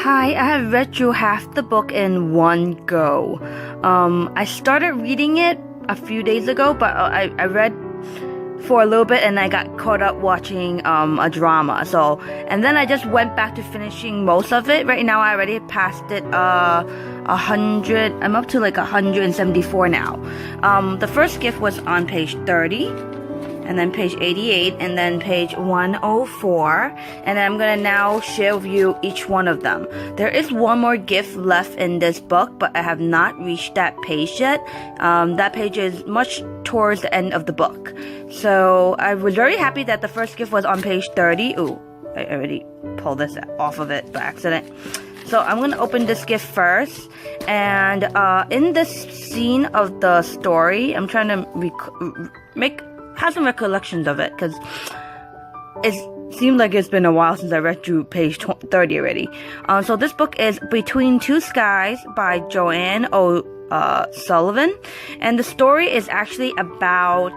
Hi, I have read through half the book in one go. I started reading it a few days ago, but I read for a little bit and I got caught up watching a drama. And then I just went back to finishing most of it. Right now I already passed it 100. I'm up to like 174 now. The first gift was on page 30. And then page 88, and then page 104, and then I'm gonna now share with you each one of them. There is one more gift left in this book, but I have not reached that page yet. That page is much towards the end of the book. So I was very happy that the first gift was on page 30. Ooh, I already pulled this off of it by accident. So I'm gonna open this gift first, and in this scene of the story, I'm trying to have some recollections of it, because it seemed like it's been a while since I read through page 30 already. So this book is Between Two Skies by Joanne O'Sullivan, and the story is actually about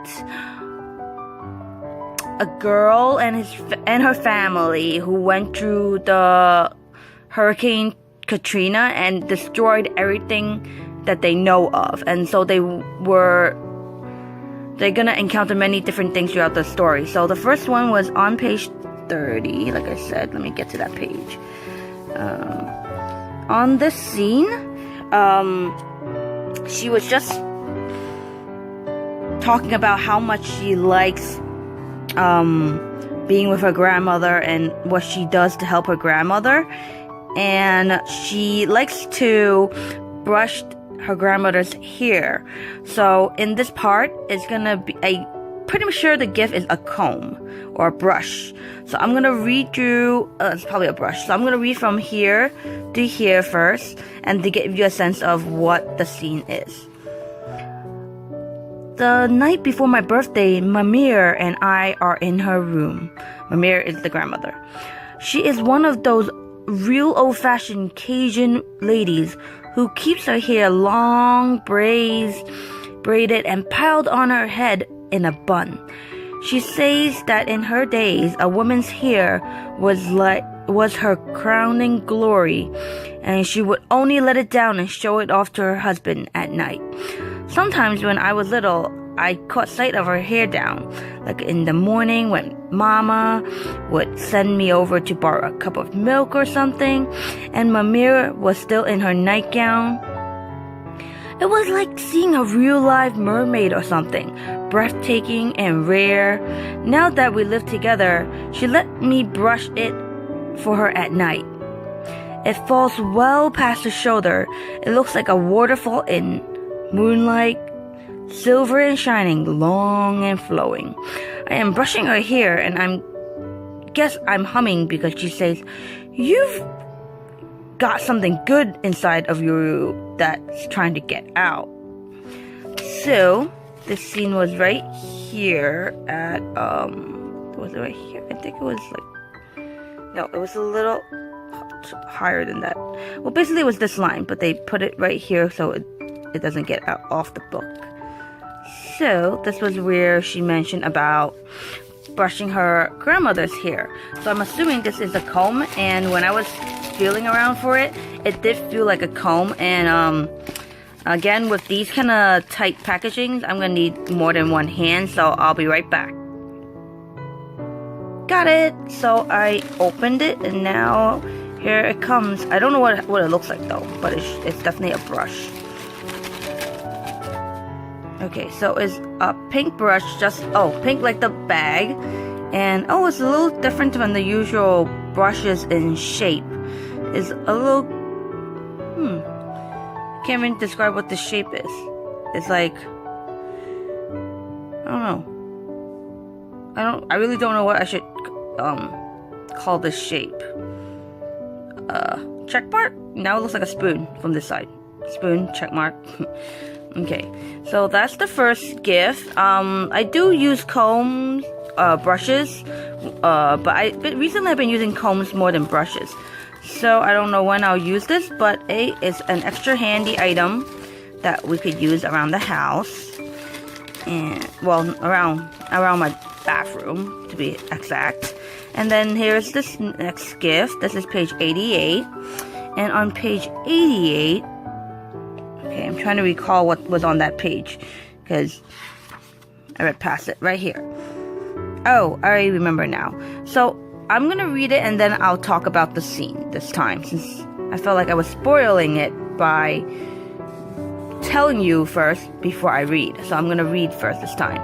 a girl and her family who went through the Hurricane Katrina and destroyed everything that they know of, and so they're gonna encounter many different things throughout the story. So the first one was on page 30. Like I said, let me get to that page. On this scene, she was just talking about how much she likes being with her grandmother and what she does to help her grandmother. And she likes to brush her grandmother's hair. So in this part, it's gonna be pretty sure the gift is a comb or a brush. So I'm gonna read through. It's probably a brush. So I'm gonna read from here to here first, and to give you a sense of what the scene is. The night before my birthday, Mamir and I are in her room. Mamir is the grandmother. She is one of those real old-fashioned Cajun ladies who keeps her hair long, braided, and piled on her head in a bun. She says that in her days, a woman's hair was her crowning glory, and she would only let it down and show it off to her husband at night. Sometimes when I was little, I caught sight of her hair down, like in the morning when Mama would send me over to borrow a cup of milk or something, and Mamir was still in her nightgown. It was like seeing a real live mermaid or something, breathtaking and rare. Now that we live together, she let me brush it for her at night. It falls well past her shoulder. It looks like a waterfall in moonlight, silver and shining, long and flowing. I am brushing her hair, and I'm humming because she says, "You've got something good inside of you that's trying to get out." So this scene was right here at was it right here? I think it was no, it was a little higher than that. Well, basically it was this line, but they put it right here so it doesn't get out off the book. So this was where she mentioned about brushing her grandmother's hair. So I'm assuming this is a comb, and when I was feeling around for it, it did feel like a comb. And again, with these kind of tight packagings, I'm gonna need more than one hand, so I'll be right back. Got it. So I opened it, and now here it comes. I don't know what it looks like though, but it's definitely a brush. Okay, so it's a pink brush, pink like the bag. And it's a little different from the usual brushes in shape. It's a little, can't even describe what the shape is. It's like, I don't know. I really don't know what I should, call this shape. Check mark? Now it looks like a spoon from this side. Spoon, check mark. Okay, so that's the first gift. I do use combs, brushes, but recently I've been using combs more than brushes. So I don't know when I'll use this, but it's an extra handy item that we could use around the house, and around my bathroom to be exact. And then here's this next gift. This is page 88. And on page 88, okay, I'm trying to recall what was on that page because I read past it right here. Oh, I remember now. So I'm gonna read it and then I'll talk about the scene this time, since I felt like I was spoiling it by telling you first before I read. So I'm gonna read first this time.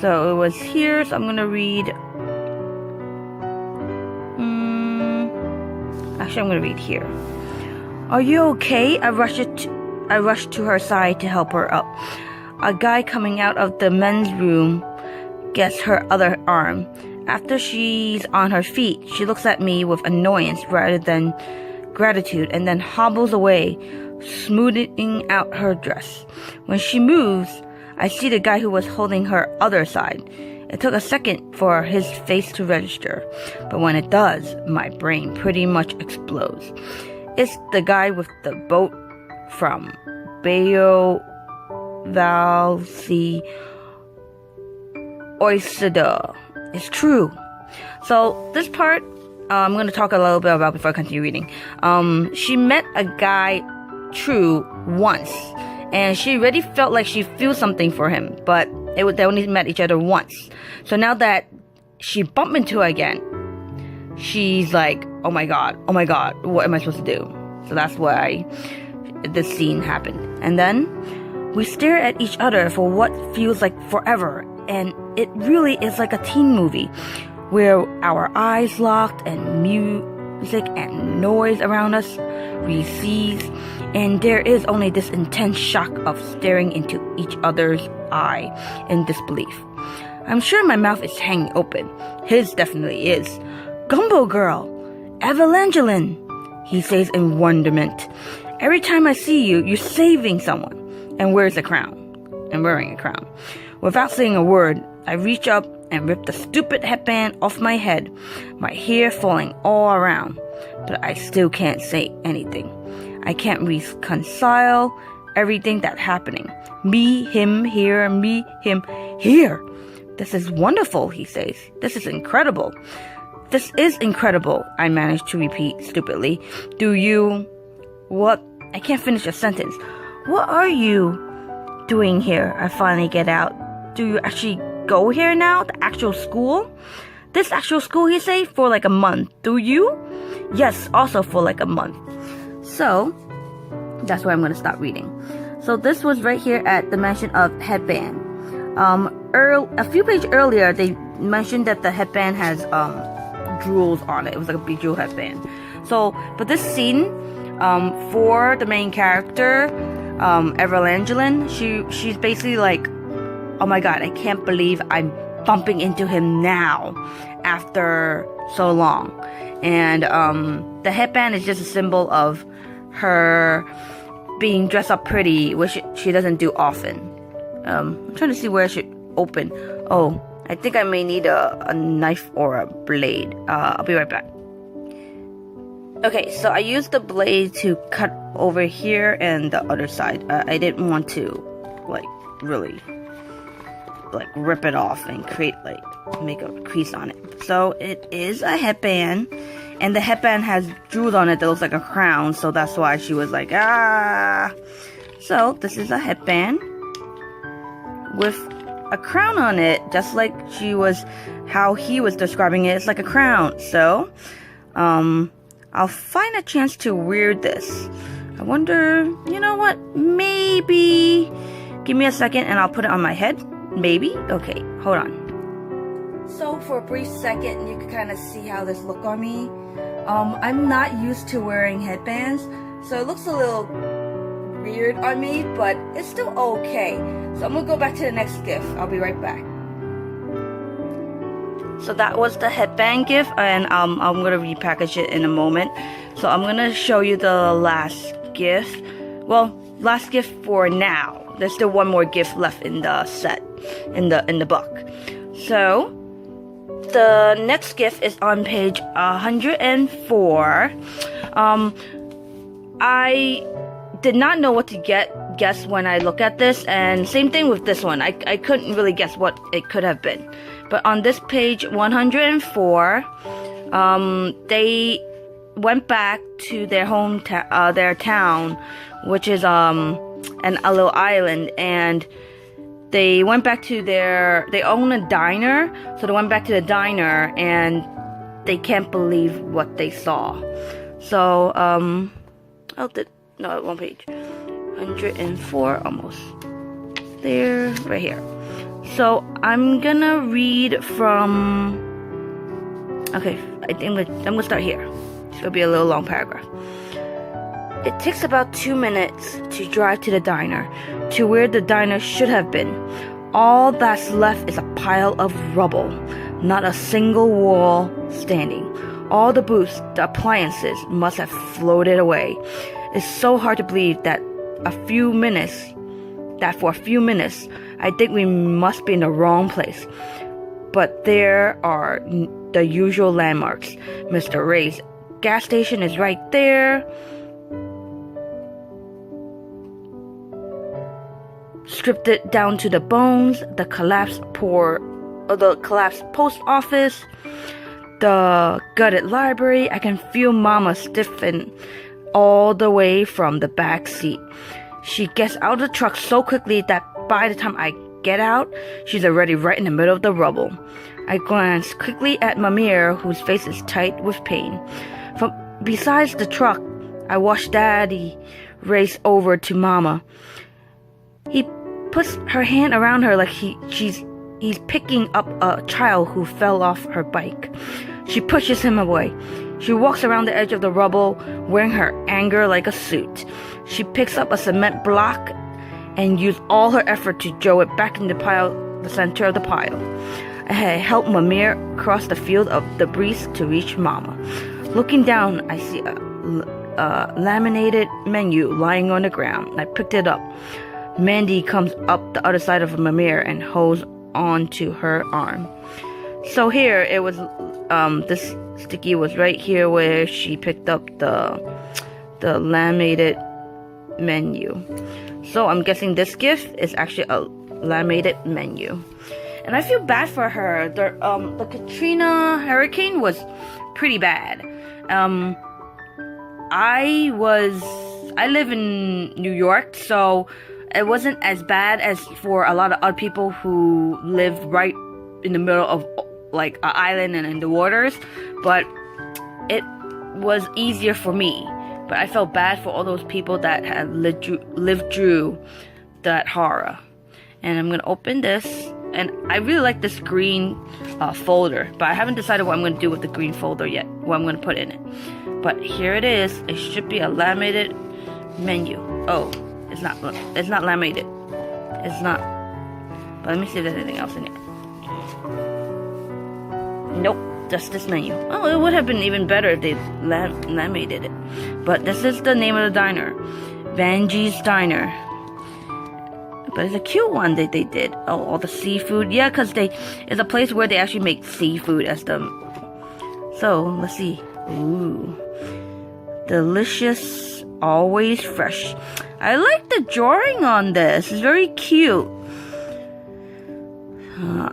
So it was here, so I'm gonna read. Actually, I'm gonna read here. Are you okay? I rushed to her side to help her up. A guy coming out of the men's room gets her other arm. After she's on her feet, she looks at me with annoyance rather than gratitude and then hobbles away, smoothing out her dress. When she moves, I see the guy who was holding her other side. It took a second for his face to register, but when it does, my brain pretty much explodes. It's the guy with the boat from Bayo Valsi Oisida. It's true. So this part, I'm going to talk a little bit about before I continue reading. She met a guy, True, once, and she already felt like she feels something for him, but they only met each other once. So now that she bumped into her again, she's like, oh my god, what am I supposed to do? So that's why this scene happened. And then we stare at each other for what feels like forever, and it really is like a teen movie where our eyes locked and music and noise around us recedes, and there is only this intense shock of staring into each other's eye in disbelief. I'm sure my mouth is hanging open. His definitely is. Gumbo girl, Evangeline, he says in wonderment. Every time I see you, you're saving someone. And wearing a crown. Without saying a word, I reach up and rip the stupid headband off my head, my hair falling all around. But I still can't say anything. I can't reconcile everything that's happening. Me, him, here, me, him, here. This is wonderful, he says. This is incredible. This is incredible, I manage to repeat stupidly. Do you... What? I can't finish a sentence. What are you doing here? I finally get out. Do you actually go here now? The actual school? This actual school, he say, for like a month. Do you? Yes, also for like a month. So, that's where I'm going to stop reading. So this was right here at the mention of headband. A few pages earlier, they mentioned that the headband has jewels on it. It was like a bejeweled headband. So, but this scene, for the main character, Evangeline, she's basically like, oh my god, I can't believe I'm bumping into him now after so long. And the headband is just a symbol of her being dressed up pretty, which she doesn't do often. I'm trying to see where I should open. Oh, I think I may need a knife or a blade. I'll be right back. Okay, so I used the blade to cut over here and the other side. I didn't want to, like, really, like, rip it off and create, like, make a crease on it. So it is a headband, and the headband has jewels on it that looks like a crown, so that's why she was like, ah. So this is a headband with a crown on it, just like how he was describing it. It's like a crown. So, I'll find a chance to wear this. I wonder, you know what? Maybe, give me a second and I'll put it on my head. Maybe? Okay, hold on. So for a brief second, you can kind of see how this look on me. I'm not used to wearing headbands, so it looks a little weird on me, but it's still okay. So I'm gonna go back to the next gift. I'll be right back. So that was the headband gift, and I'm gonna repackage it in a moment. So I'm gonna show you the last gift. Well, last gift for now. There's still one more gift left in the set, in the book. So the next gift is on page 104. I did not know what to guess when I look at this, and same thing with this one. I couldn't really guess what it could have been. But on this page 104, they went back to their their town, which is a little island, and they went back to they own a diner, so they went back to the diner, and they can't believe what they saw. So, one page. 104, almost. There, right here. So, I'm gonna read from... Okay, I think I'm gonna start here. It's gonna be a little long paragraph. It takes about 2 minutes to drive to the diner, to where the diner should have been. All that's left is a pile of rubble, not a single wall standing. All the booths, the appliances must have floated away. It's so hard to believe that for a few minutes, I think we must be in the wrong place. But there are the usual landmarks. Mr. Ray's gas station is right there. Stripped it down to the bones. The collapsed post office. The gutted library. I can feel Mama stiffen all the way from the back seat. She gets out of the truck so quickly that by the time I get out, she's already right in the middle of the rubble. I glance quickly at Mamir, whose face is tight with pain. From besides the truck, I watch Daddy race over to Mama. He puts her hand around her like he's picking up a child who fell off her bike. She pushes him away. She walks around the edge of the rubble, wearing her anger like a suit. She picks up a cement block and uses all her effort to throw it back in the center of the pile. I help Mamir cross the field of debris to reach Mama. Looking down, I see a laminated menu lying on the ground. I picked it up. Mandy comes up the other side of Mamir and holds on to her arm. So here it was. This sticky was right here where she picked up the laminated menu. So I'm guessing this gift is actually a laminated menu. And I feel bad for her. The Katrina hurricane was pretty bad. I live in New York, so it wasn't as bad as for a lot of other people who live right in the middle of like an island and in the waters, but it was easier for me. But I felt bad for all those people that had lived through that horror. And I'm gonna open this, and I really like this green folder, but I haven't decided what I'm gonna do with the green folder yet, what I'm gonna put in it. But here it is. It should be a laminated menu. Oh, it's not laminated. It's not. But let me see if there's anything else in it. Nope, just this menu. Oh, it would have been even better if they laminated it. But this is the name of the diner. Vanjie's Diner. But it's a cute one that they did. Oh, all the seafood. Yeah, because it's a place where they actually make seafood as the... So, let's see. Ooh. Delicious, always fresh. I like the drawing on this. It's very cute.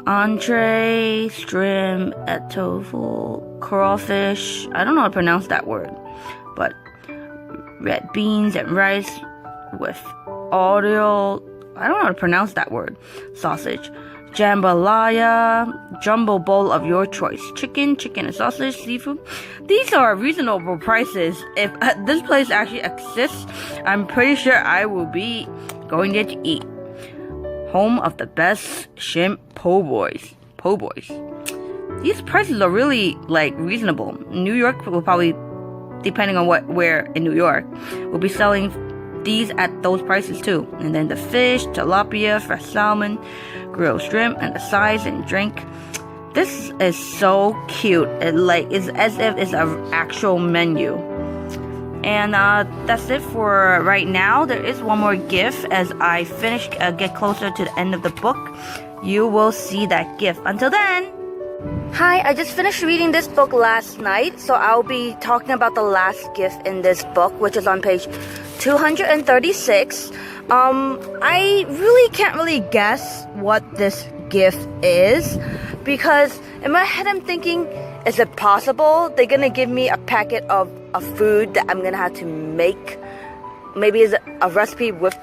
Entree, shrimp, etouffee, crawfish. I don't know how to pronounce that word. But red beans and rice with oil. I don't know how to pronounce that word. Sausage. Jambalaya, jumbo bowl of your choice. Chicken and sausage, seafood. These are reasonable prices. If this place actually exists, I'm pretty sure I will be going there to eat. Home of the best shrimp po' boys. These prices are really reasonable. New York will probably, depending on where in New York, will be selling these at those prices too. And then the fish, tilapia, fresh salmon, grilled shrimp, and the sides and drink. This is so cute. It's as if it's an actual menu. And that's it for right now. There is one more gift. As I get closer to the end of the book, you will see that gift. Until then, hi, I just finished reading this book last night, so I'll be talking about the last gift in this book, which is on page 236. I really can't really guess what this gift is, because in my head I'm thinking is it possible they're gonna give me a packet of food that I'm gonna have to make? Maybe it's a recipe with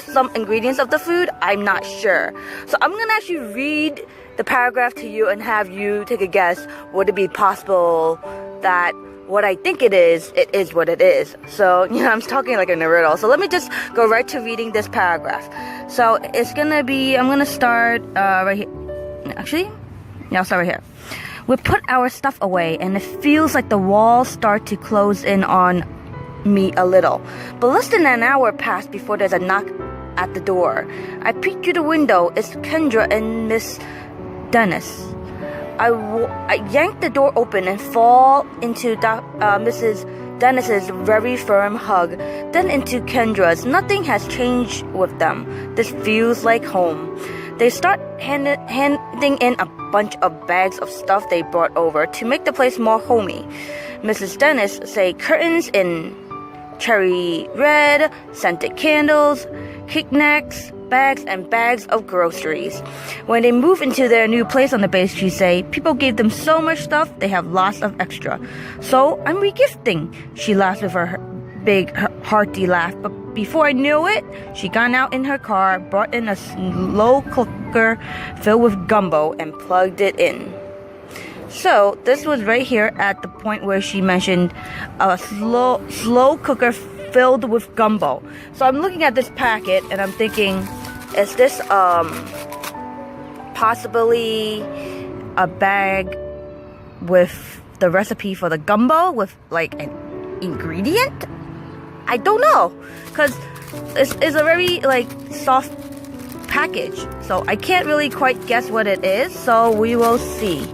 some ingredients of the food. I'm not sure. So I'm gonna actually read the paragraph to you and have you take a guess. Would it be possible that what I think it is what it is? So, I'm talking like in a riddle. So let me just go right to reading this paragraph. So it's gonna be, I'm gonna start right here. Actually, yeah, I'll start right here. We put our stuff away and it feels like the walls start to close in on me a little. But less than an hour passed before there's a knock at the door. I peek through the window. It's Kendra and Miss Dennis. I yank the door open and fall into Mrs. Dennis's very firm hug, then into Kendra's. Nothing has changed with them. This feels like home. They start handing in a bunch of bags of stuff they brought over to make the place more homey. Mrs. Dennis say curtains in cherry red, scented candles, knickknacks, bags and bags of groceries. When they move into their new place on the base, she say, people gave them so much stuff, they have lots of extra. So I'm regifting. She laughs with her big, hearty laugh. But before I knew it, she gone out in her car, brought in a slow cooker filled with gumbo and plugged it in. So this was right here at the point where she mentioned a slow cooker filled with gumbo. So I'm looking at this packet and I'm thinking, is this possibly a bag with the recipe for the gumbo with like an ingredient? I don't know, because it's a very like soft package, so I can't really quite guess what it is. So we will see.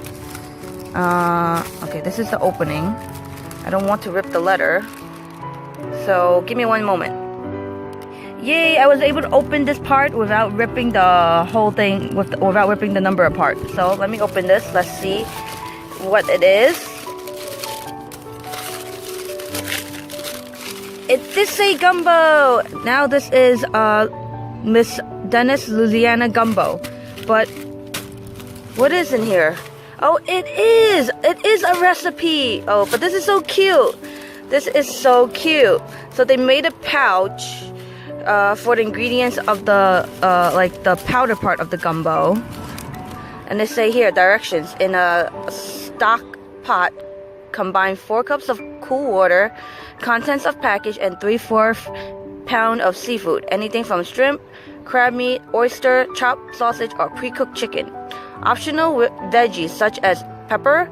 Okay, this is the opening. I don't want to rip the letter, so give me one moment. Yay, I was able to open this part without ripping the whole thing, without ripping the number apart. So let me open this. Let's see what it is. It did say gumbo. Now this is Miss Dennis Louisiana gumbo. But what is in here? Oh, it is a recipe. Oh, but this is so cute. This is so cute. So they made a pouch for the ingredients of the like the powder part of the gumbo. And they say here, directions. In a stock pot, combine 4 cups of cool water, contents of package, and 3/4 pound of seafood. Anything from shrimp, crab meat, oyster, chopped sausage, or pre-cooked chicken. Optional veggies such as pepper,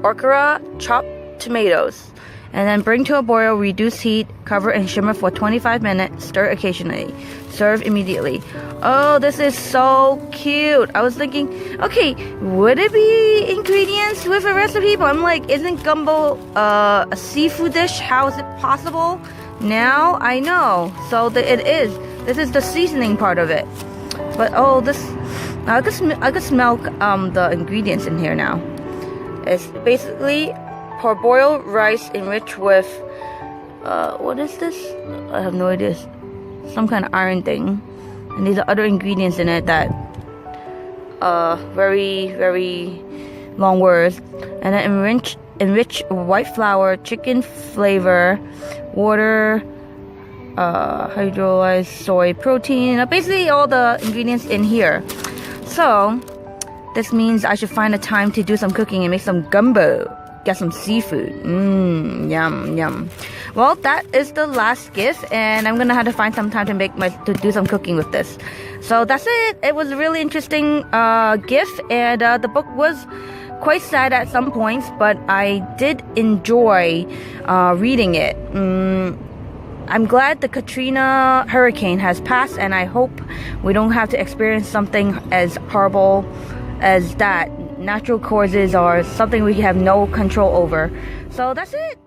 okra, chopped tomatoes. And then bring to a boil, reduce heat, cover and simmer for 25 minutes, stir occasionally. Serve immediately. Oh, this is so cute. I was thinking, okay, would it be ingredients with a recipe? But I'm like, isn't gumbo a seafood dish? How is it possible? Now I know. So it is. This is the seasoning part of it. But oh, this, I could smell the ingredients in here now. It's basically parboiled rice enriched with what is this? I have no idea. Some kind of iron thing. And these are other ingredients in it that very, very long words. And then enrich white flour, chicken flavor, water, hydrolyzed soy protein, basically all the ingredients in here. So this means I should find a time to do some cooking and make some gumbo, get some seafood. Yum yum. Well, that is the last gift, and I'm gonna have to find some time to do some cooking with this. So that's it. It was a really interesting gift, and the book was quite sad at some points, but I did enjoy reading it. I'm glad the Katrina hurricane has passed, and I hope we don't have to experience something as horrible as that. Natural causes are something we have no control over. So that's it.